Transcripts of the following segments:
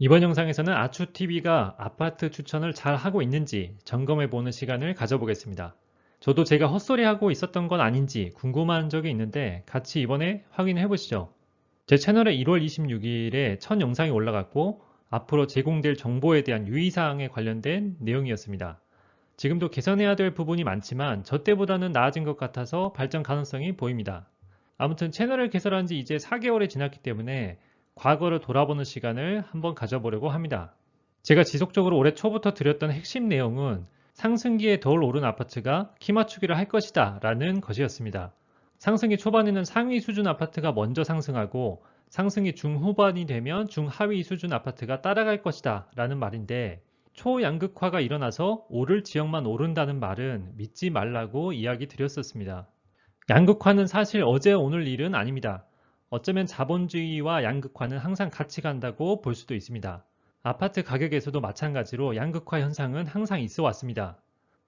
이번 영상에서는 아추TV가 아파트 추천을 잘 하고 있는지 점검해 보는 시간을 가져보겠습니다. 저도 제가 헛소리하고 있었던 건 아닌지 궁금한 적이 있는데 같이 이번에 확인해 보시죠. 제 채널에 1월 26일에 첫 영상이 올라갔고 앞으로 제공될 정보에 대한 유의사항에 관련된 내용이었습니다. 지금도 개선해야 될 부분이 많지만 저 때보다는 나아진 것 같아서 발전 가능성이 보입니다. 아무튼 채널을 개설한 지 이제 4개월이 지났기 때문에 과거를 돌아보는 시간을 한번 가져보려고 합니다. 제가 지속적으로 올해 초부터 드렸던 핵심 내용은 상승기에 덜 오른 아파트가 키 맞추기를 할 것이다 라는 것이었습니다. 상승기 초반에는 상위 수준 아파트가 먼저 상승하고 상승기 중후반이 되면 중하위 수준 아파트가 따라갈 것이다 라는 말인데, 초양극화가 일어나서 오를 지역만 오른다는 말은 믿지 말라고 이야기 드렸었습니다. 양극화는 사실 어제 오늘 일은 아닙니다. 어쩌면 자본주의와 양극화는 항상 같이 간다고 볼 수도 있습니다. 아파트 가격에서도 마찬가지로 양극화 현상은 항상 있어 왔습니다.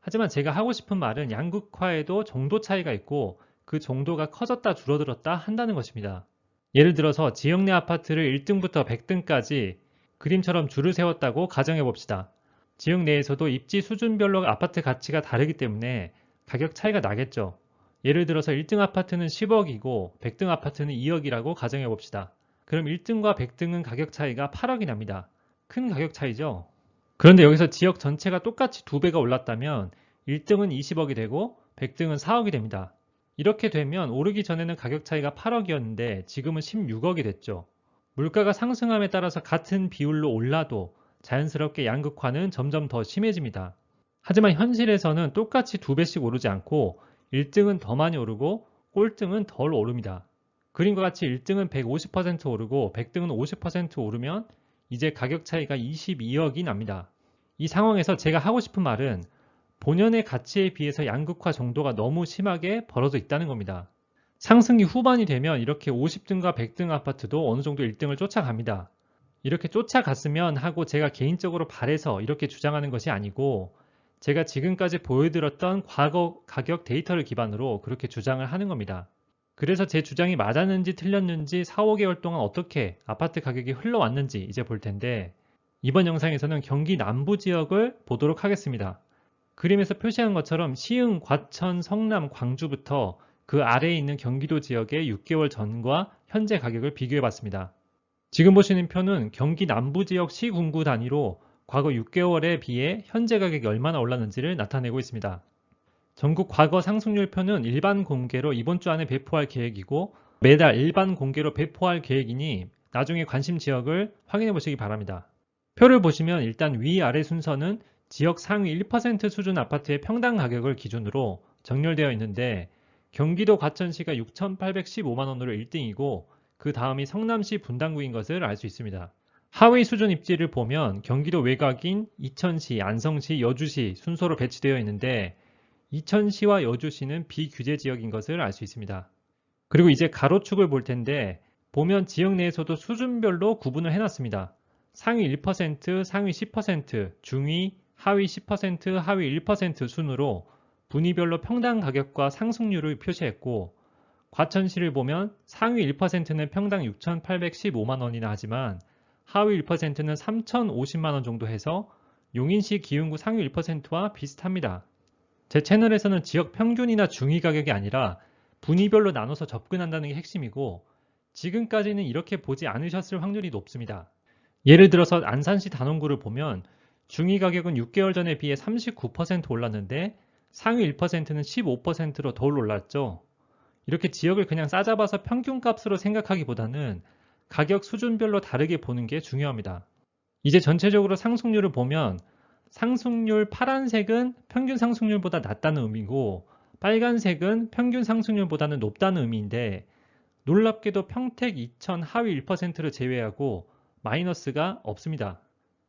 하지만 제가 하고 싶은 말은 양극화에도 정도 차이가 있고 그 정도가 커졌다 줄어들었다 한다는 것입니다. 예를 들어서 지역 내 아파트를 1등부터 100등까지 그림처럼 줄을 세웠다고 가정해 봅시다. 지역 내에서도 입지 수준별로 아파트 가치가 다르기 때문에 가격 차이가 나겠죠. 예를 들어서 1등 아파트는 10억이고 100등 아파트는 2억이라고 가정해 봅시다. 그럼 1등과 100등은 가격 차이가 8억이 납니다. 큰 가격 차이죠. 그런데 여기서 지역 전체가 똑같이 2배가 올랐다면 1등은 20억이 되고 100등은 4억이 됩니다. 이렇게 되면 오르기 전에는 가격 차이가 8억이었는데 지금은 16억이 됐죠. 물가가 상승함에 따라서 같은 비율로 올라도 자연스럽게 양극화는 점점 더 심해집니다. 하지만 현실에서는 똑같이 2배씩 오르지 않고 1등은 더 많이 오르고 꼴등은 덜 오릅니다. 그림과 같이 1등은 150% 오르고 100등은 50% 오르면 이제 가격 차이가 22억이 납니다. 이 상황에서 제가 하고 싶은 말은 본연의 가치에 비해서 양극화 정도가 너무 심하게 벌어져 있다는 겁니다. 상승기 후반이 되면 이렇게 50등과 100등 아파트도 어느 정도 1등을 쫓아갑니다. 이렇게 쫓아갔으면 하고 제가 개인적으로 바래서 이렇게 주장하는 것이 아니고, 제가 지금까지 보여드렸던 과거 가격 데이터를 기반으로 그렇게 주장을 하는 겁니다. 그래서 제 주장이 맞았는지 틀렸는지 4, 5개월 동안 어떻게 아파트 가격이 흘러왔는지 이제 볼 텐데, 이번 영상에서는 경기 남부 지역을 보도록 하겠습니다. 그림에서 표시한 것처럼 시흥, 과천, 성남, 광주부터 그 아래에 있는 경기도 지역의 6개월 전과 현재 가격을 비교해 봤습니다. 지금 보시는 표는 경기 남부 지역 시군구 단위로 과거 6개월에 비해 현재 가격이 얼마나 올랐는지를 나타내고 있습니다. 전국 과거 상승률 표는 일반 공개로 이번 주 안에 배포할 계획이고, 매달 일반 공개로 배포할 계획이니 나중에 관심 지역을 확인해 보시기 바랍니다. 표를 보시면 일단 위아래 순서는 지역 상위 1% 수준 아파트의 평당 가격을 기준으로 정렬되어 있는데, 경기도 과천시가 6,815만원으로 1등이고 그 다음이 성남시 분당구인 것을 알 수 있습니다. 하위 수준 입지를 보면 경기도 외곽인 이천시, 안성시, 여주시 순서로 배치되어 있는데, 이천시와 여주시는 비규제 지역인 것을 알 수 있습니다. 그리고 이제 가로축을 볼 텐데, 보면 지역 내에서도 수준별로 구분을 해놨습니다. 상위 1%, 상위 10%, 중위, 하위 10%, 하위 1% 순으로 분위별로 평당 가격과 상승률을 표시했고, 과천시를 보면 상위 1%는 평당 6,815만원이나 하지만 하위 1%는 3,050만원 정도 해서 용인시 기흥구 상위 1%와 비슷합니다. 제 채널에서는 지역 평균이나 중위 가격이 아니라 분위별로 나눠서 접근한다는 게 핵심이고, 지금까지는 이렇게 보지 않으셨을 확률이 높습니다. 예를 들어서 안산시 단원구를 보면 중위 가격은 6개월 전에 비해 39% 올랐는데 상위 1%는 15%로 덜 올랐죠. 이렇게 지역을 그냥 싸잡아서 평균값으로 생각하기보다는 가격 수준별로 다르게 보는 게 중요합니다. 이제 전체적으로 상승률을 보면 상승률 파란색은 평균 상승률보다 낮다는 의미고, 빨간색은 평균 상승률보다는 높다는 의미인데, 놀랍게도 평택 2000 하위 1%를 제외하고 마이너스가 없습니다.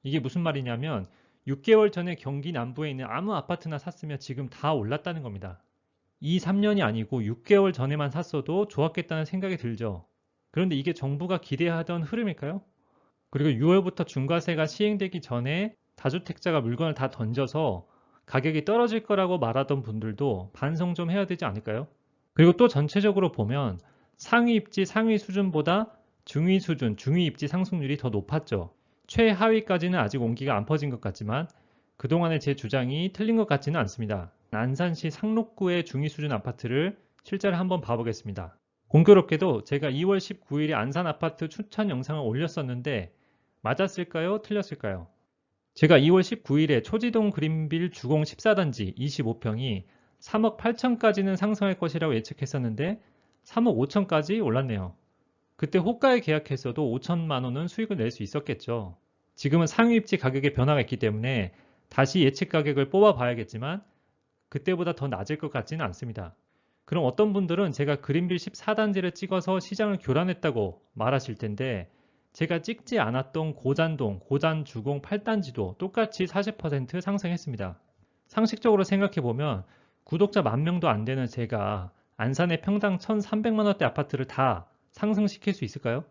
이게 무슨 말이냐면 6개월 전에 경기 남부에 있는 아무 아파트나 샀으면 지금 다 올랐다는 겁니다. 2, 3년이 아니고 6개월 전에만 샀어도 좋았겠다는 생각이 들죠. 그런데 이게 정부가 기대하던 흐름일까요? 그리고 6월부터 중과세가 시행되기 전에 다주택자가 물건을 다 던져서 가격이 떨어질 거라고 말하던 분들도 반성 좀 해야 되지 않을까요? 그리고 또 전체적으로 보면 상위 입지 상위 수준보다 중위 수준, 중위 입지 상승률이 더 높았죠. 최하위까지는 아직 온기가 안 퍼진 것 같지만 그동안의 제 주장이 틀린 것 같지는 않습니다. 안산시 상록구의 중위 수준 아파트를 실제로 한번 봐보겠습니다. 공교롭게도 제가 2월 19일에 안산 아파트 추천 영상을 올렸었는데 맞았을까요? 틀렸을까요? 제가 2월 19일에 초지동 그린빌 주공 14단지 25평이 3억 8천까지는 상승할 것이라고 예측했었는데 3억 5천까지 올랐네요. 그때 호가에 계약했어도 5천만 원은 수익을 낼 수 있었겠죠. 지금은 상위 입지 가격에 변화가 있기 때문에 다시 예측 가격을 뽑아 봐야겠지만 그때보다 더 낮을 것 같지는 않습니다. 그럼 어떤 분들은 제가 그린빌 14단지를 찍어서 시장을 교란했다고 말하실 텐데 제가 찍지 않았던 고잔동, 고잔주공 8단지도 똑같이 40% 상승했습니다. 상식적으로 생각해보면 구독자 10,000명도 안 되는 제가 안산의 평당 1,300만 원대 아파트를 다 상승시킬 수 있을까요?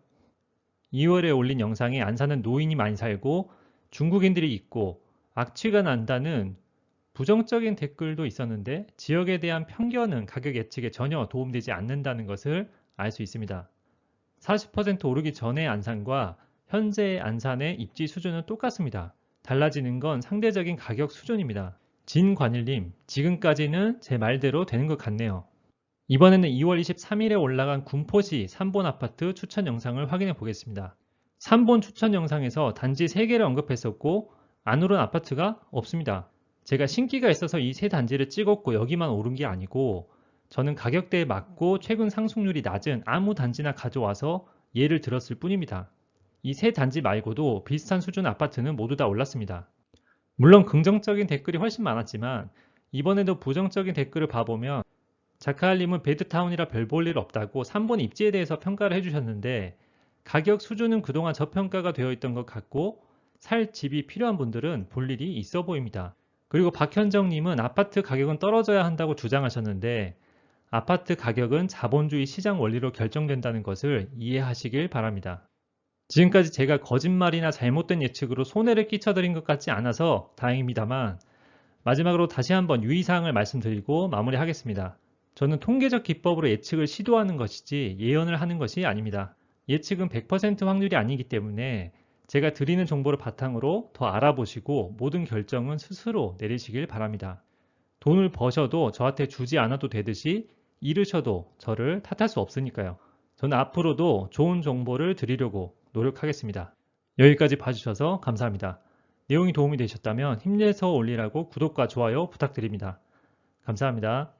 2월에 올린 영상에 안산은 노인이 많이 살고 중국인들이 있고 악취가 난다는 부정적인 댓글도 있었는데 지역에 대한 편견은 가격 예측에 전혀 도움되지 않는다는 것을 알 수 있습니다. 40% 오르기 전의 안산과 현재의 안산의 입지 수준은 똑같습니다. 달라지는 건 상대적인 가격 수준입니다. 진관일님, 지금까지는 제 말대로 되는 것 같네요. 이번에는 2월 23일에 올라간 군포시 3본 아파트 추천 영상을 확인해 보겠습니다. 3본 추천 영상에서 단지 3개를 언급했었고 안 오른 아파트가 없습니다. 제가 신기가 있어서 이 세 단지를 찍었고 여기만 오른 게 아니고 저는 가격대에 맞고 최근 상승률이 낮은 아무 단지나 가져와서 예를 들었을 뿐입니다. 이 세 단지 말고도 비슷한 수준 아파트는 모두 다 올랐습니다. 물론 긍정적인 댓글이 훨씬 많았지만 이번에도 부정적인 댓글을 봐보면 자카알님은 베드타운이라 별 볼 일 없다고 3번 입지에 대해서 평가를 해주셨는데 가격 수준은 그동안 저평가가 되어 있던 것 같고 살 집이 필요한 분들은 볼 일이 있어 보입니다. 그리고 박현정님은 아파트 가격은 떨어져야 한다고 주장하셨는데 아파트 가격은 자본주의 시장 원리로 결정된다는 것을 이해하시길 바랍니다. 지금까지 제가 거짓말이나 잘못된 예측으로 손해를 끼쳐드린 것 같지 않아서 다행입니다만 마지막으로 다시 한번 유의사항을 말씀드리고 마무리하겠습니다. 저는 통계적 기법으로 예측을 시도하는 것이지 예언을 하는 것이 아닙니다. 예측은 100% 확률이 아니기 때문에 제가 드리는 정보를 바탕으로 더 알아보시고 모든 결정은 스스로 내리시길 바랍니다. 돈을 버셔도 저한테 주지 않아도 되듯이 잃으셔도 저를 탓할 수 없으니까요. 저는 앞으로도 좋은 정보를 드리려고 노력하겠습니다. 여기까지 봐주셔서 감사합니다. 내용이 도움이 되셨다면 힘내서 올리라고 구독과 좋아요 부탁드립니다. 감사합니다.